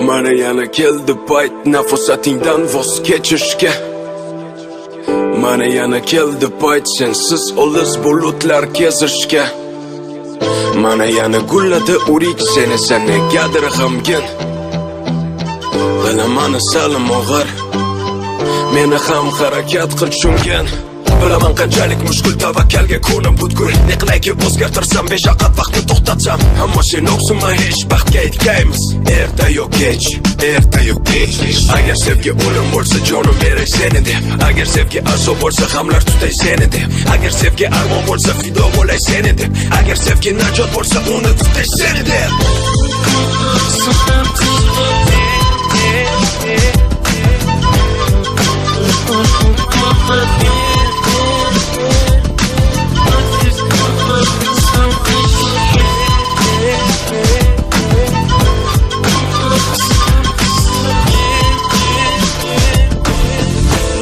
Mana yana keldi payt nafasatingdan voz kechishga. Mana yana keldi payt sensiz olis bulutlar kezishga. Mana yana gulladi urik seni negadir g'amgin. Bilaman salim og'ir, meni ham harakat qil tushungan. Bilaman qanchalik mushkul tavakkalga ko'nim butkul. Ne qilayki o'zgartirsam beshaqat vaqtni to'xtatsam, ammo sen o'qsima hech baxtga yetgaymiz. Erta yo kech, erta yo kech. Agar sevgi o'lim bo'lsa jonim beray seni deb. Agar sevgi azob bo'lsa hamlar tutay seni deb. Agar sevgi armon bo'lsa fido bo'lay seni deb. Agar sevgi najot bo'lsa uni tutay seni deb.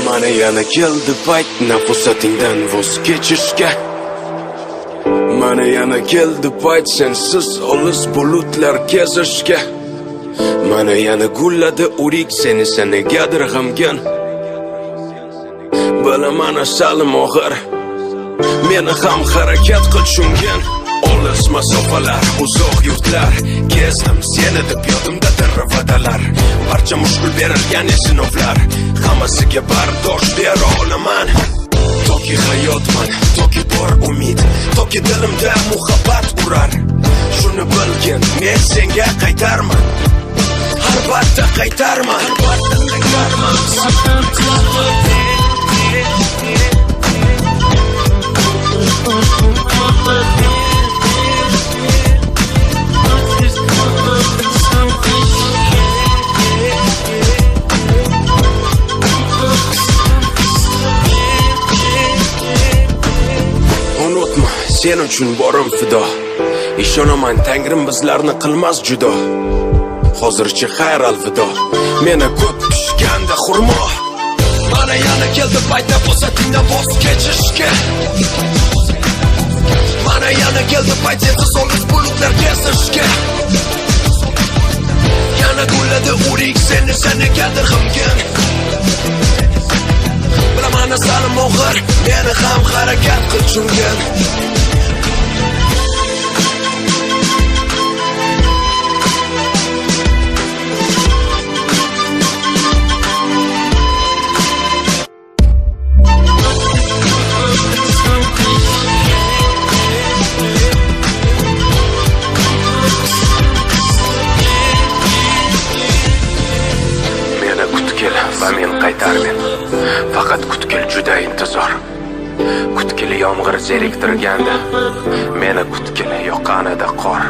Mana yana keldi payt nafasatingdan voz kechishga. Mana yana keldi payt sensiz olis bulutlar kezishga. Mana yana gulladi urik seni negadir g'amgin. Bilaman salim og'ir, meni ham harakat qil tushungan. Olis masofalar, uzoq yurtlar kezdim seni deb yodimda va'dalar. Barcha mushkul berilgan sinovlar, hammasiga bardosh bera olaman. Toki hayotman, toki bor umid, toki dilimda muhabbat urar. Shuni bilgin, men senga qaytarman. Albatta qaytarman, albatta qaytarman. Unutma, sen uchun borim fido. Ishonaman Tangrim bizlarni qilmas judo. Hozircha xayr alvido. Meni ko'p pishganda xurmo. Mana yana keldi payt nafasatingdan voz kechishga. Mana yana keldi payt sensiz olis bulutlar kezishga. Yana gulladi urik seni negadir g'amgin. Bilaman salim og'ir, meni ham harakat qil tushungan. Va men qaytarmen. Faqat kutkil juda intizor. Kutkil yomg'ir zeriktirganda, meni kutkil yoqqanida qor.